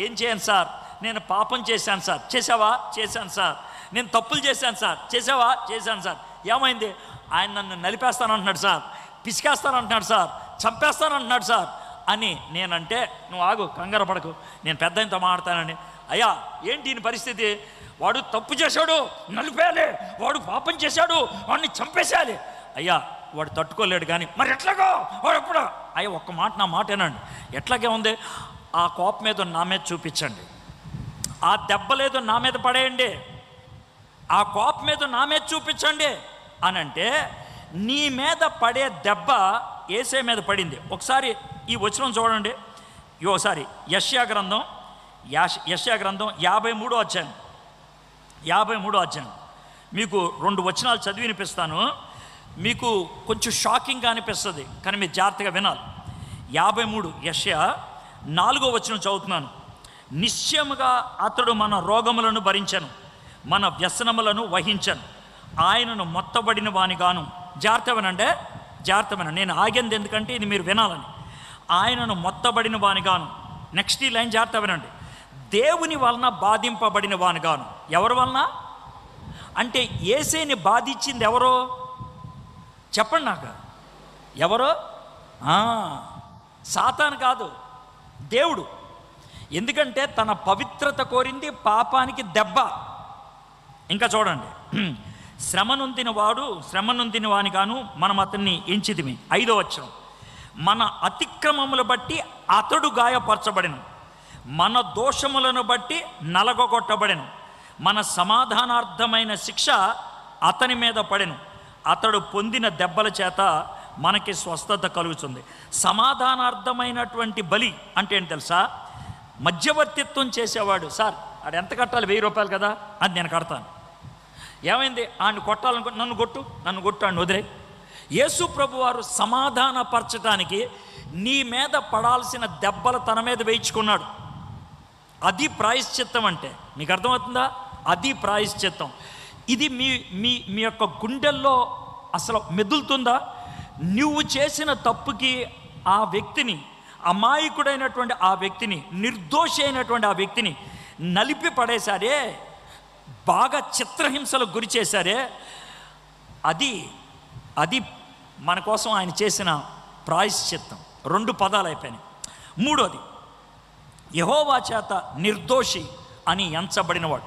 ఏం చేయను సార్, నేను పాపం చేశాను సార్. చేసావా? చేశాను సార్. నేను తప్పులు చేశాను సార్. చేసావా? చేశాను సార్. ఏమైంది? ఆయన నన్ను నలిపేస్తానంటున్నాడు సార్, పిసికేస్తానంటున్నాడు సార్, చంపేస్తానంటున్నాడు సార్ అని నేనంటే, నువ్వు ఆగు, కంగారు పడకు, నేను పెద్ద ఆయనతో మాట్లాడతానని. అయ్యా ఏంటి ఈయన పరిస్థితి? వాడు తప్పు చేశాడు, నలిపేయాలి. వాడు పాపం చేశాడు, వాడిని చంపేసేయాలి. అయ్యా వాడు తట్టుకోలేడు. కానీ మరి ఎట్లాగో వాడు ఎప్పుడు? అయ్యా ఒక్క మాట, నా మాట ఏనండి. ఎట్లాగే ఉంది? ఆ కోపం ఏదో నా మీద చూపించండి, ఆ దెబ్బలేదో నా మీద పడేయండి, ఆ కోపం ఏదో నా మీద చూపించండి అని అంటే, నీ మీద పడే దెబ్బ యేసే మీద పడింది. ఒకసారి ఈ వచనం చూడండి. ఒకసారి యెషయా గ్రంథం 53వ అధ్యాయం. మీకు 2 వచనాలు చదివి వినిపిస్తాను. మీకు కొంచెం షాకింగ్గా అనిపిస్తుంది, కానీ మీరు జాగ్రత్తగా వినాలి. 53 యెషయా 4వ వచనం చదువుతున్నాను. నిశ్చయముగా అతడు మన రోగములను భరించెను, మన వ్యసనములను వహించెను, ఆయనను మొత్తబడిన వానిగాను. జాగ్రత్తమనంటే నేను ఆగింది ఎందుకంటే ఇది మీరు వినాలని. ఆయనను మొత్తబడిన వానిగాను. నెక్స్ట్ ఈ లైన్ జాగ్రత్త వినండి. దేవుని వలన బాధింపబడిన వానిగాను. ఎవరి వలన అంటే యేసేని బాధించింది ఎవరో చెప్పండి నాకు. ఎవరో? సాతాను కాదు, దేవుడు. ఎందుకంటే తన పవిత్రత కోరింది, పాపానికి దెబ్బ. ఇంకా చూడండి, శ్రమ నొందిన వానిగాను మనం అతన్ని ఎంచితిమి. 5వ వచనం. మన అతిక్రమములు బట్టి అతడు గాయపరచబడెను, మన దోషములను బట్టి నలగొట్టబడెను, మన సమాధానార్థమైన శిక్ష అతని మీద పడెను, అతడు పొందిన దెబ్బల చేత మనకి స్వస్థత కలుగుతుంది. సమాధానార్థమైనటువంటి బలి అంటే ఏంటి తెలుసా? మధ్యవర్తిత్వం చేసేవాడు. సార్ ఆడు ఎంత కట్టాలి? 1000 రూపాయలు కదా, అది నేను కడతాను. ఏమైంది? ఆయన కొట్టాలనుకో, నన్ను కొట్టు, ఆడిని వదిలే. యేసు ప్రభు వారు సమాధానపరచడానికి నీ మీద పడాల్సిన దెబ్బలు తన మీద వేయించుకున్నాడు. అది ప్రాయశ్చిత్తం అంటే. మీకు అర్థమవుతుందా? అది ప్రాయశ్చిత్తం. ఇది మీ మీ మీ యొక్క గుండెల్లో అసలు మెదులుతుందా? నువ్వు చేసిన తప్పుకి ఆ వ్యక్తిని, అమాయకుడైనటువంటి ఆ వ్యక్తిని, నిర్దోషి అయినటువంటి ఆ వ్యక్తిని నలిపి పడేశారే, బాగా చిత్రహింసలకు గురి చేశారే, అది అది మన కోసం ఆయన చేసిన ప్రాయశ్చిత్తం. 2 పదాలు అయిపోయినాయి. 3వది, యెహోవా చేత నిర్దోషి అని ఎంచబడినవాడు.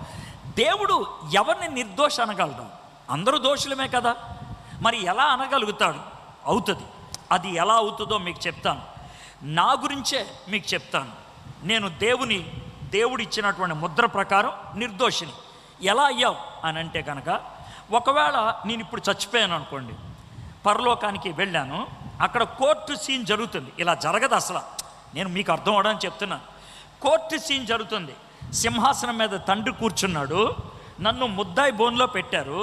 దేవుడు ఎవరిని నిర్దోషి అనగలడు? అందరూ దోషులమే కదా. మరి ఎలా అనగలుగుతాడు? అవుతుంది. అది ఎలా అవుతుందో మీకు చెప్తాను. నా గురించే మీకు చెప్తాను. నేను దేవుడు ఇచ్చినటువంటి ముద్ర ప్రకారం నిర్దోషిని. ఎలా అయ్యావు అని అంటే కనుక, ఒకవేళ నేను ఇప్పుడు చచ్చిపోయాను అనుకోండి, పరలోకానికి వెళ్ళాను, అక్కడ కోర్టు సీన్ జరుగుతుంది. ఇలా జరగదు అసలు, నేను మీకు అర్థం అవడానికి చెప్తున్నాను. కోర్టు సీన్ జరుగుతుంది. సింహాసనం మీద తండ్రి కూర్చున్నాడు, నన్ను ముద్దాయి బోన్లో పెట్టారు.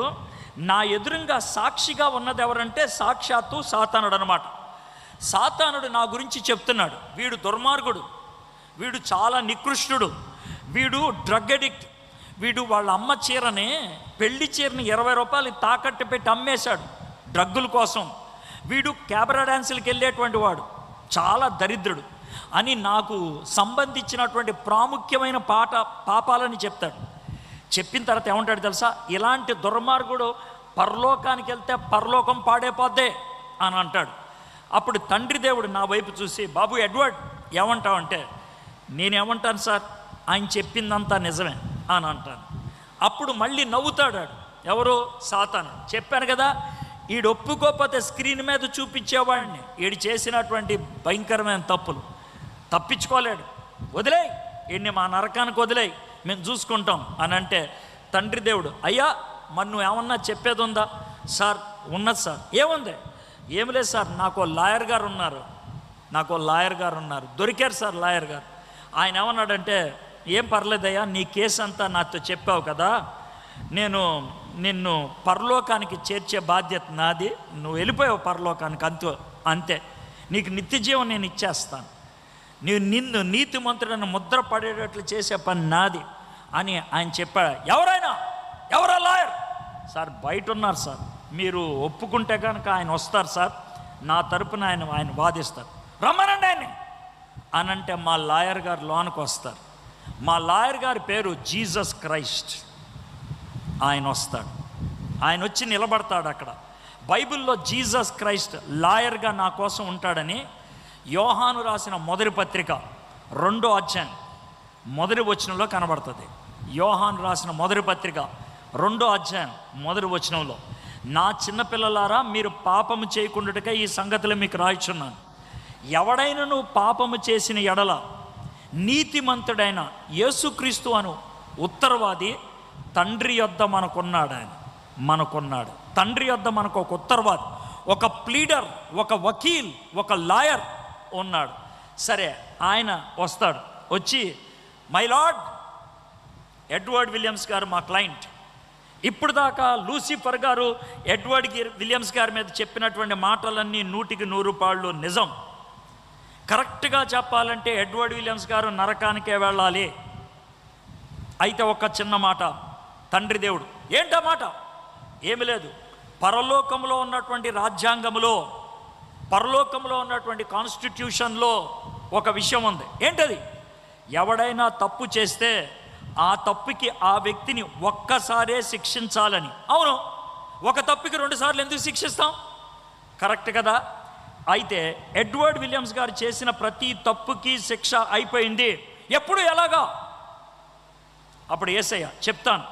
నా ఎదురుగా సాక్షిగా ఉన్నది ఎవరంటే సాక్షాత్తు సాతానుడు అనమాట. సాతానుడు నా గురించి చెప్తున్నాడు, వీడు దుర్మార్గుడు, వీడు చాలా నికృష్టుడు, వీడు డ్రగ్ అడిక్ట్, వీడు వాళ్ళ అమ్మ చీరని, పెళ్లి చీరని 20 రూపాయలు తాకట్టు పెట్టి అమ్మేశాడు డ్రగ్గుల కోసం, వీడు క్యాబరా డ్యాన్సులకు వెళ్ళేటువంటి వాడు, చాలా దరిద్రుడు అని నాకు సంబంధించినటువంటి ప్రాముఖ్యమైన పాపాలని చెప్తాడు. చెప్పిన తర్వాత ఏమంటాడు తెలుసా? ఇలాంటి దుర్మార్గుడు పరలోకానికి వెళ్తే పరలోకం పాడైపోద్దే అని అంటాడు. అప్పుడు తండ్రి దేవుడు నా వైపు చూసి, బాబు ఎడ్వర్డ్ ఏమంటావంటే, నేనేమంటాను సార్, ఆయన చెప్పిందంతా నిజమే అని అంటాను. అప్పుడు మళ్ళీ నవ్వుతాడు. ఎవరు? సాతాను. చెప్పాను కదా, ఈడు ఒప్పుకోకపోతే స్క్రీన్ మీద చూపించేవాడిని, ఈడు చేసినటువంటి భయంకరమైన తప్పులు తప్పించుకోలేడు, వదిలేయి ఈయన్ని మా నరకానికి వదిలేయి, మేము చూసుకుంటాం అని అంటే, తండ్రి దేవుడు, అయ్యా మరి నువ్వు ఏమన్నా చెప్పేది ఉందా? సార్ ఉన్నది సార్. ఏముంది? ఏమి లేదు సార్, నాకు లాయర్ గారు ఉన్నారు, దొరికారు సార్ లాయర్ గారు. ఆయన ఏమన్నాడంటే, ఏం పర్లేదయ్యా, నీ కేసు అంతా నాతో చెప్పావు కదా, నేను నిన్ను పరలోకానికి చేర్చే బాధ్యత నాది, నువ్వు వెళ్ళిపోయావు పరలోకానికి, అంతే, నీకు నిత్యజీవం నేను ఇచ్చేస్తాను, నిన్ను నీతిమంతుడని ముద్ర పడేటట్లు చేసే పని నాది అని ఆయన చెప్పాడు. ఎవరా లాయర్? సార్ బయట ఉన్నారు సార్, మీరు ఒప్పుకుంటే కనుక ఆయన వస్తారు సార్, నా తరపున ఆయన వాదిస్తారు, రమ్మనండి ఆయన్ని అని అంటే మా లాయర్ గారు లోనికి వస్తారు. మా లాయర్ గారి పేరు జీసస్ క్రైస్ట్. ఆయన వస్తాడు, ఆయన వచ్చి నిలబడతాడు అక్కడ. బైబిల్లో జీసస్ క్రైస్ట్ లాయర్గా నా కోసం ఉంటాడని యోహాను రాసిన మొదటి పత్రిక 2వ అధ్యాయం 1వ వచనంలో కనబడుతుంది. యోహాను రాసిన మొదటి పత్రిక 2వ అధ్యాయం 1వ వచనంలో, నా చిన్నపిల్లలారా, మీరు పాపము చేయకుండాటకై ఈ సంగతులు మీకు రాయిచున్నాను. ఎవడైనను పాపము చేసిన ఎడల నీతిమంతుడైన యేసుక్రీస్తు అను ఉత్తరవాది తండ్రి యొద్ద మనకున్నాడు. తండ్రి యొద్ద మనకు ఒక ఉత్తరవాది, ఒక ప్లీడర్, ఒక వకీల్, ఒక లాయర్ ఉన్నాడు. సరే, ఆయన వస్తాడు. వచ్చి, మై లార్డ్ ఎడ్వర్డ్ విలియమ్స్ గారు మా క్లయింట్, ఇప్పుడు దాకా లూసిఫర్ గారు ఎడ్వర్డ్ విలియమ్స్ గారి మీద చెప్పినటువంటి మాటలన్నీ 100కి 100 పాళ్ళు నిజం. కరెక్ట్గా చెప్పాలంటే ఎడ్వర్డ్ విలియమ్స్ గారు నరకానికే వెళ్ళాలి. అయితే ఒక చిన్న మాట, తండ్రి దేవుడు, ఏంటా మాట? ఏమి లేదు, పరలోకంలో ఉన్నటువంటి రాజ్యాంగంలో, పరలోకంలో ఉన్నటువంటి కాన్స్టిట్యూషన్లో ఒక విషయం ఉంది. ఏంటది? ఎవడైనా తప్పు చేస్తే ఆ తప్పుకి ఆ వ్యక్తిని ఒక్కసారే శిక్షించాలని. అవును, ఒక తప్పుకి 2 సార్లు ఎందుకు శిక్షిస్తాం? కరెక్ట్ కదా. అయితే ఎడ్వర్డ్ విలియమ్స్ గారు చేసిన ప్రతి తప్పుకి శిక్ష అయిపోయింది. ఎప్పుడు? ఎలాగా? అప్పుడు యేసయ్య చెప్తాను,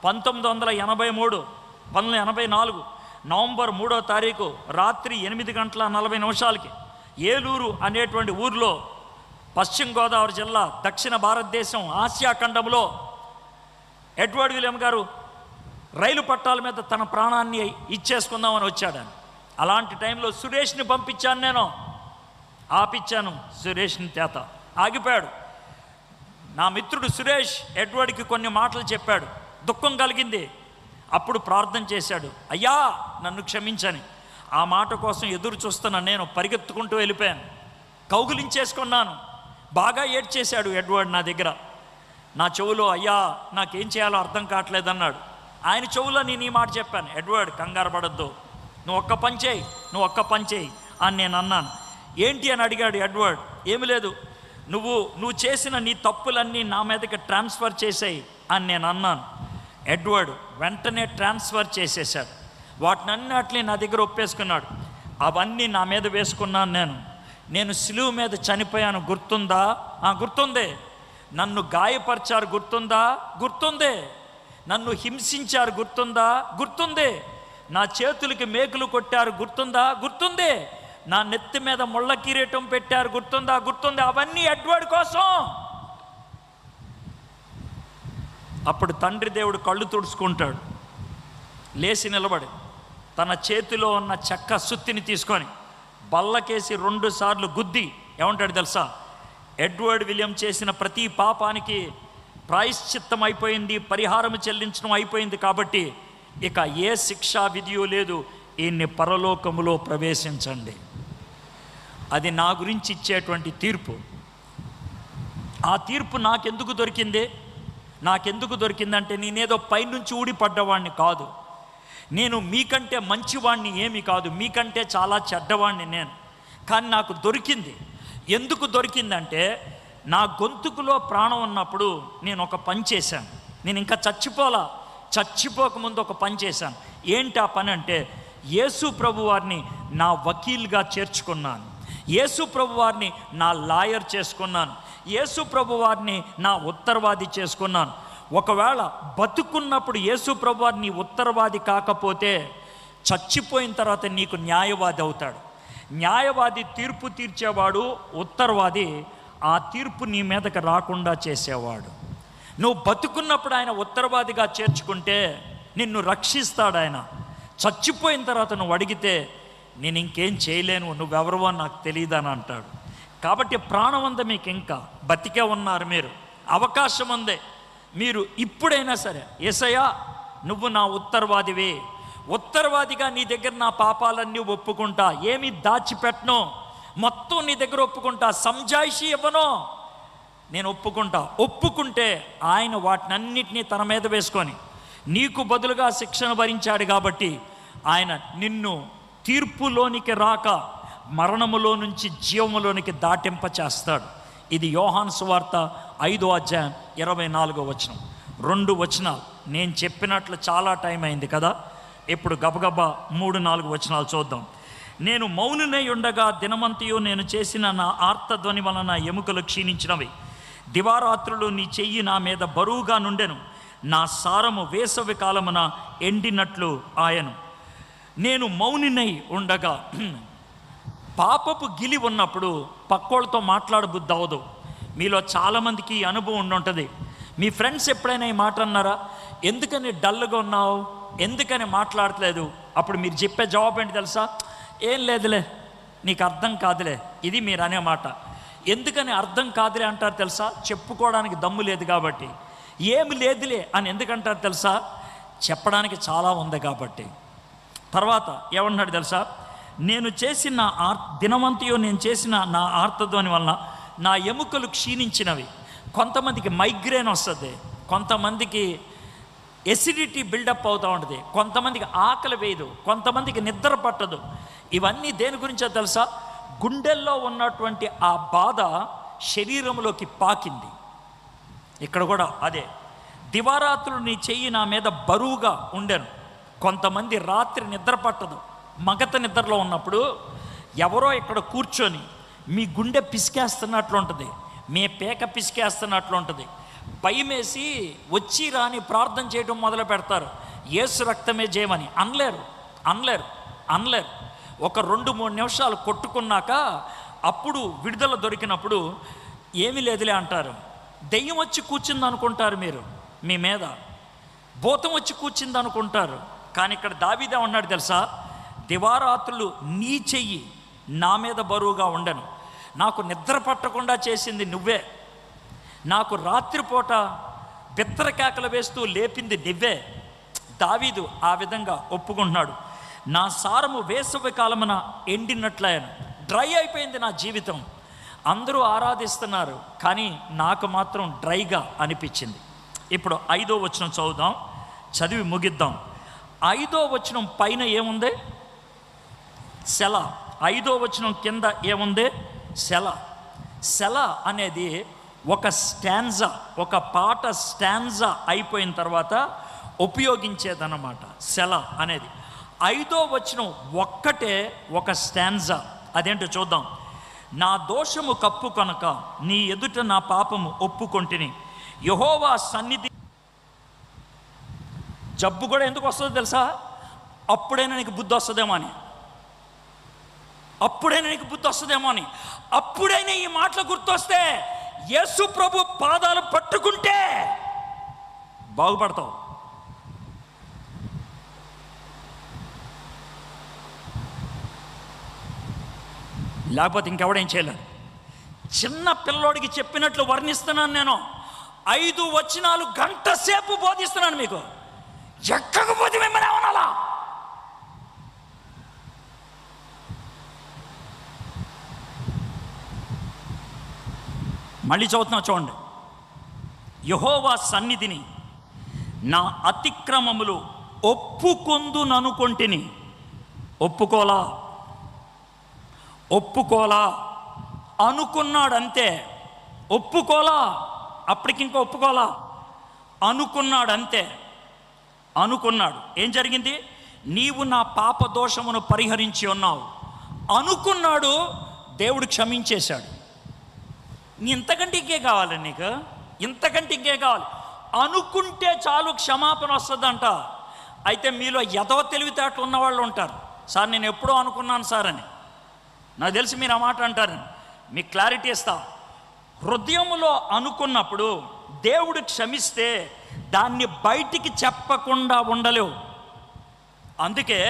1984 నవంబర్ 3వ తారీఖు రాత్రి 8:40 ఏలూరు అనేటువంటి ఊరిలో, పశ్చిమ గోదావరి జిల్లా, దక్షిణ భారతదేశం, ఆసియా ఖండంలో ఎడ్వర్డ్ విలియం గారు రైలు పట్టాల మీద తన ప్రాణాన్ని ఇచ్చేసుకుందామని వచ్చాడు. అలాంటి టైంలో సురేష్ని పంపించాను, నేను ఆపిచ్చాను సురేష్ని. చేత ఆగిపోయాడు. నా మిత్రుడు సురేష్ ఎడ్వర్డ్కి కొన్ని మాటలు చెప్పాడు, దుఃఖం కలిగింది. అప్పుడు ప్రార్థన చేశాడు, అయ్యా నన్ను క్షమించని. ఆ మాట కోసం ఎదురు చూస్తున్న నేను పరిగెత్తుకుంటూ వెళ్ళిపోయాను. కౌగులించేసుకున్నాను. బాగా ఏడ్చేశాడు ఎడ్వర్డ్ నా దగ్గర. నా చెవులో, అయ్యా నాకేం చేయాలో అర్థం కావట్లేదన్నాడు. ఆయన చెవులో నేను ఈ మాట చెప్పాను, ఎడ్వర్డ్ కంగారు పడద్దు, నువ్వు ఒక్క పని చేయి అని నేను అన్నాను. ఏంటి అని అడిగాడు ఎడ్వర్డ్. ఏమి లేదు, నువ్వు చేసిన నీ తప్పులన్నీ నా మీదకి ట్రాన్స్ఫర్ చేసేయి అని నేను అన్నాను. ఎడ్వర్డ్ వెంటనే ట్రాన్స్ఫర్ చేసేసాడు. వాటినన్నిటిని నా దగ్గర ఒప్పేసుకున్నాడు. అవన్నీ నా మీద వేసుకున్నాను. నేను సిలువ మీద చనిపోయాను, గుర్తుందా? గుర్తుందే. నన్ను గాయపరిచారు, గుర్తుందా? గుర్తుందే. నన్ను హింసించారు, గుర్తుందా? గుర్తుందే. నా చేతులకి మేకులు కొట్టారు, గుర్తుందా? గుర్తుందే. నా నెత్తి మీద ముళ్ళ కిరీటం పెట్టారు, గుర్తుందా? గుర్తుందే. అవన్నీ ఎడ్వర్డ్ కోసం. అప్పుడు తండ్రి దేవుడు కళ్ళు తుడుచుకుంటాడు, లేచి నిలబడి తన చేతిలో ఉన్న చెక్క సుత్తిని తీసుకొని బల్లకేసి 2 సార్లు గుద్ది ఏమంటాడు తెలుసా? ఎడ్వర్డ్ విలియం చేసిన ప్రతి పాపానికి ప్రాయశ్చిత్తం అయిపోయింది, పరిహారం చెల్లించడం అయిపోయింది, కాబట్టి ఇక ఏ శిక్షా విధియో లేదు, ఈయన్ని పరలోకములో ప్రవేశించండి. అది నా గురించి ఇచ్చేటువంటి తీర్పు. ఆ తీర్పు నాకెందుకు దొరికిందంటే నేనేదో పైనుంచి ఊడిపడ్డవాడిని కాదు. నేను మీకంటే మంచివాడిని ఏమీ కాదు, మీకంటే చాలా చెడ్డవాడిని నేను. కానీ నాకు దొరికింది. ఎందుకు దొరికిందంటే నా గొంతుకులో ప్రాణం ఉన్నప్పుడు నేను ఒక పని చేశాను. నేను ఇంకా చచ్చిపోకముందు ఒక పని చేశాను. ఏంటి ఆ పని అంటే, యేసు ప్రభు వారిని నా వకీల్గా చేర్చుకున్నాను. యేసు ప్రభు వారిని నా లాయర్ చేసుకున్నాను. యేసు ప్రభు వారిని నా ఉత్తరవాది చేసుకున్నాను. ఒకవేళ బతుకున్నప్పుడు యేసు ప్రభు వారిని ఉత్తరవాది కాకపోతే చచ్చిపోయిన తర్వాత నీకు న్యాయవాది అవుతాడు. న్యాయవాది తీర్పు తీర్చేవాడు, ఉత్తరవాది ఆ తీర్పు నీ మీదకి రాకుండా చేసేవాడు. నువ్వు బతుకున్నప్పుడు ఆయన ఉత్తరవాదిగా చేర్చుకుంటే నిన్ను రక్షిస్తాడు ఆయన. చచ్చిపోయిన తర్వాత నువ్వు అడిగితే నేను ఇంకేం చేయలేను, నువ్వెవరవో నాకు తెలియదని అంటాడు. కాబట్టి ప్రాణం ఉందా మీకు, ఇంకా బతికే ఉన్నారు మీరు, అవకాశం ఉందే. మీరు ఇప్పుడైనా సరే, యేసయ్యా నువ్వు నా ఉత్తరవాదివే, ఉత్తరవాదిగా నీ దగ్గర నా పాపాలన్నీ ఒప్పుకుంటా, ఏమీ దాచిపెట్టను, మొత్తం నీ దగ్గర ఒప్పుకుంటా, సంజాయిషి ఇవ్వను, నేను ఒప్పుకుంటే ఆయన వాటినన్నిటినీ తన మీద వేసుకొని నీకు బదులుగా శిక్షను భరించాడు. కాబట్టి ఆయన నిన్ను తీర్పులోనికి రాక మరణములో నుంచి జీవములోనికి దాటింప చేస్తాడు. ఇది యోహాను సువార్త 5వ అధ్యాయం 24వ వచనం. 2 వచనాలు నేను చెప్పినట్లు చాలా టైం అయింది కదా, ఇప్పుడు గబగబా 3-4 వచనాలు చూద్దాం. నేను మౌనునై ఉండగా దినమంతయు నేను చేసిన నా ఆర్తధ్వని వలన ఎముకలు క్షీణించినవి. దివారాత్రులు నీ చెయ్యి నా మీద బరువుగా నుండెను. నా సారము వేసవి కాలమున ఎండినట్లు ఆయను. నేను మౌనినై ఉండగా, పాపపు గిలి ఉన్నప్పుడు పక్కోళ్ళతో మాట్లాడబుద్ధి అవ్వదు. మీలో చాలామందికి ఈ అనుభవం ఉంటుంది. మీ ఫ్రెండ్స్ ఎప్పుడైనా ఈ మాట అన్నారా? ఎందుకని డల్గా ఉన్నావు, ఎందుకని మాట్లాడట్లేదు? అప్పుడు మీరు చెప్పే జవాబు ఏంటి తెలుసా? ఏం లేదులే, నీకు అర్థం కాదులే. ఇది మీరు అనే మాట. ఎందుకని అర్థం కాదులే అంటారు తెలుసా? చెప్పుకోవడానికి దమ్ము లేదు కాబట్టి. ఏమి లేదులే అని ఎందుకంటారు తెలుసా? చెప్పడానికి చాలా ఉంది కాబట్టి. తర్వాత ఏమన్నాడు తెలుసా? నేను చేసిన దినమంతయో నేను చేసిన నా ఆర్తధ్వని వలన నా ఎముకలు క్షీణించినవి. కొంతమందికి మైగ్రేన్ వస్తుంది, కొంతమందికి ఎసిడిటీ బిల్డప్ అవుతూ ఉంటుంది, కొంతమందికి ఆకలి వేయదు, కొంతమందికి నిద్ర పట్టదు. ఇవన్నీ దేని గురించో తెలుసా? గుండెల్లో ఉన్నటువంటి ఆ బాధ శరీరంలోకి పాకింది. ఇక్కడ కూడా అదే. దివారాత్రులు నీ చెయ్యి నా మీద బరువుగా ఉండెను. కొంతమంది రాత్రి నిద్ర పట్టదు, మగత నిద్రలో ఉన్నప్పుడు ఎవరో ఇక్కడ కూర్చొని మీ గుండె పిసికేస్తున్నట్లు ఉంటుంది, మీ పేక పిసికేస్తున్నట్లు ఉంటుంది. భయమేసి వచ్చి రాని ప్రార్థన చేయడం మొదలు పెడతారు. యేసు రక్తమే జయమని అనలేరు. ఒక 2-3 నిమిషాలు కొట్టుకున్నాక అప్పుడు విడుదల దొరికినప్పుడు ఏమీ లేదులే అంటారు. దెయ్యం వచ్చి కూర్చుంది అనుకుంటారు, మీరు మీ మీద భూతం వచ్చి కూర్చుంది అనుకుంటారు. కానీ ఇక్కడ దావీదే ఉన్నాడు తెలుసా? దివారాత్రులు నీ చెయ్యి నా మీద బరువుగా ఉండను. నాకు నిద్ర పట్టకుండా చేసింది నువ్వే, నాకు రాత్రిపూట బిత్తరకేకలు వేస్తూ లేపింది నువ్వే. దావీదు ఆ విధంగా ఒప్పుకుంటున్నాడు. నా సారము వేసవి కాలమున ఎండినట్లయను. డ్రై అయిపోయింది నా జీవితం. అందరూ ఆరాధిస్తున్నారు, కానీ నాకు మాత్రం డ్రైగా అనిపించింది. ఇప్పుడు 5వ వచనం చదువుదాం, చదివి ముగిద్దాం. 5వ వచనం పైన ఏముంది? సెల. 5వ వచనం కింద ఏముంది? సెల. సెల అనేది ఒక స్టాంజా, ఒక పాట స్టాంజా అయిపోయిన తర్వాత ఉపయోగించేదన్నమాట సెల అనేది. 5వ వచనం ఒక్కటే ఒక స్టాంజా. అదేంటో చూద్దాం. నా దోషము కప్పు కనుక నీ ఎదుట నా పాపము ఒప్పుకొంటిని, యెహోవా సన్నిధి. జబ్బు కూడా ఎందుకు వస్తుందో తెలుసా? అప్పుడైనా నీకు బుద్ధి వస్తుందేమో అని, అప్పుడైనా నీకు బుద్ధి వస్తుందేమో అని. అప్పుడైనా ఈ మాటలు గుర్తొస్తే, యేసు ప్రభు పాదాలు పట్టుకుంటే బాగుపడతావు. లేకపోతే ఇంకెవడేం చేయలేడు. చిన్న పిల్లోడికి చెప్పినట్లు వర్ణిస్తున్నాను నేను. 5 వచనాలు గంట సేపు బోధిస్తున్నాను మీకు. ఎక్కకపోతే మిమ్మల్ని ఏమనాలా? మళ్ళీ చదువుతున్నా చూడండి. యెహోవా సన్నిధిని నా అతిక్రమములు ఒప్పుకొందుననుకొంటిని. ఒప్పుకోలా అనుకున్నాడంతే. ఒప్పుకోలా, అప్పటికింకా ఒప్పుకోలా, అనుకున్నాడంతే. అనుకున్నాడు. ఏం జరిగింది? నీవు నా పాప దోషమును పరిహరించి ఉన్నావు అనుకున్నాడు. దేవుడు క్షమించేశాడు. ఇంతకంటే ఇంకే కావాలి నీకు? ఇంతకంటే ఇంకే కావాలి? అనుకుంటే చాలు క్షమాపణ వస్తుందంట. అయితే మీలో ఎదవ తెలివితేటలు ఉన్నవాళ్ళు ఉంటారు. సార్ నేను ఎప్పుడో అనుకున్నాను సార్ అని. నాకు తెలిసి మీరు ఆ మాట అంటారు. మీకు క్లారిటీ ఇస్తా. హృదయంలో అనుకున్నప్పుడు దేవుడు క్షమిస్తే దాన్ని బయటికి చెప్పకుండా ఉండలేవు. అందుకే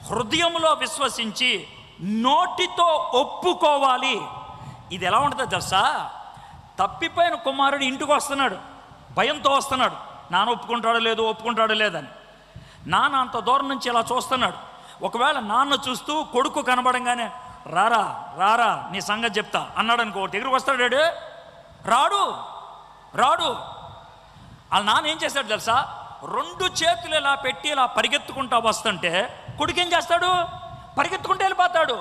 హృదయంలో విశ్వసించి నోటితో ఒప్పుకోవాలి. ఇది ఎలా ఉంటుందో తెలుసా? తప్పిపోయిన కుమారుడు ఇంటికి వస్తున్నాడు, భయంతో వస్తున్నాడు. నాన్న ఒప్పుకుంటాడో లేదని. నాన్న అంత దూరం నుంచి ఇలా చూస్తున్నాడు. ఒకవేళ నాన్న చూస్తూ కొడుకు కనబడంగానే రారా నీ సంగతి చెప్తా అన్నాడు అనుకో, ఎగురికి వస్తాడు. రాడు. వాళ్ళ నాన్న ఏం చేస్తాడు తెలుసా? 2 చేతులు ఇలా పెట్టి ఇలా పరిగెత్తుకుంటా వస్తుంటే కొడుకు ఏం చేస్తాడు? పరిగెత్తుకుంటూ వెళ్ళిపోతాడు.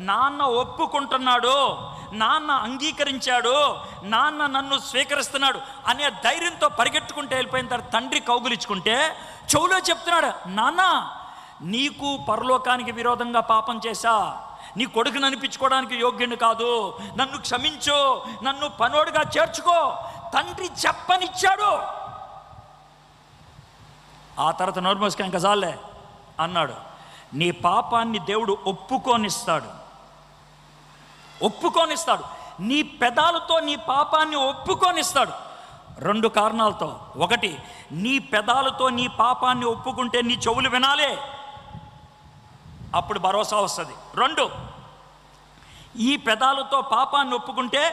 నాన్న ఒప్పుకుంటున్నాడు, నాన్న అంగీకరించాడు, నాన్న నన్ను స్వీకరిస్తున్నాడు అనే ధైర్యంతో పరిగెత్తుకుంటూ వెళ్ళిపోయిన తర్వాత తండ్రి కౌగులించుకుంటే చెవులో చెప్తున్నాడు, నాన్న నీకు పరలోకానికి విరోధంగా పాపం చేశా, నీ కొడుకుని అనిపించుకోవడానికి యోగ్యుని కాదు, నన్ను క్షమించు, నన్ను పనోడుగా చేర్చుకో. తండ్రి చెప్పనిచ్చాడు. ఆ తర్వాత నోరు మూసుకొని ఇంకా చాలే అన్నాడు. నీ పాపాన్ని దేవుడు ఒప్పుకోనిస్తాడు. నీ పెదాలతో నీ పాపాన్ని ఒప్పుకోనిస్తాడు. 2 కారణాలతో. 1, నీ పెదాలతో నీ పాపాన్ని ఒప్పుకుంటే నీ చెవులు వినాలే, అప్పుడు భరోసా వస్తుంది. 2, ఈ పెదాలతో పాపాన్ని ఒప్పుకుంటే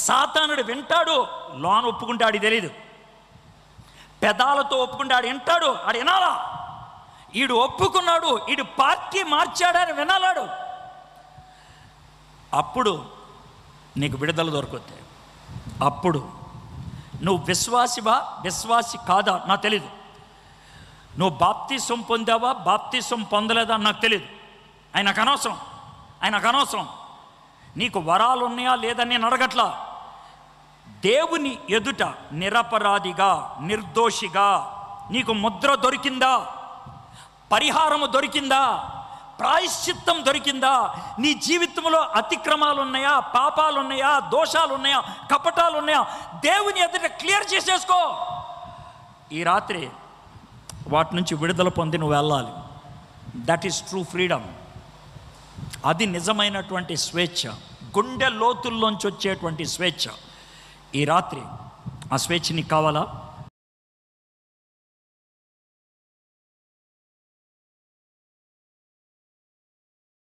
సాతానుడు వింటాడు, లోన ఒప్పుకుంటే ఆడికి తెలియదు. పెదాలతో ఒప్పుకుంటే ఆడు వింటాడు, ఆడు వినాలా. ఈడు ఒప్పుకున్నాడు, ఈడు పార్టీ మార్చాడని వినాలాడు. అప్పుడు నీకు విడుదల దొరుకుతుంది. అప్పుడు నువ్వు విశ్వాసి కాదా నాకు తెలీదు. నువ్వు బాప్తిసం పొందావా బాప్తిసం పొందలేదా నాకు తెలీదు. ఆయనకు అనవసరం. నీకు వరాలు ఉన్నాయా లేదని నేను అడగట్లా. దేవుని ఎదుట నిరపరాధిగా, నిర్దోషిగా నీకు ముద్ర దొరికిందా? పరిహారము దొరికిందా? ప్రాయశ్చిత్తం దొరికిందా? నీ జీవితంలో అతిక్రమాలు ఉన్నాయా, పాపాలు ఉన్నాయా, దోషాలు ఉన్నాయా, కపటాలు ఉన్నాయా? దేవుని ఎదుట క్లియర్ చేసేసుకో. ఈ రాత్రి వాటి నుంచి విడుదల పొంది నువ్వు వెళ్ళాలి. That is true freedom. అది నిజమైనటువంటి స్వేచ్ఛ, గుండె లోతుల్లోంచి వచ్చేటువంటి స్వేచ్ఛ. ఈ రాత్రి ఆ స్వేచ్ఛ నీకు కావాలా?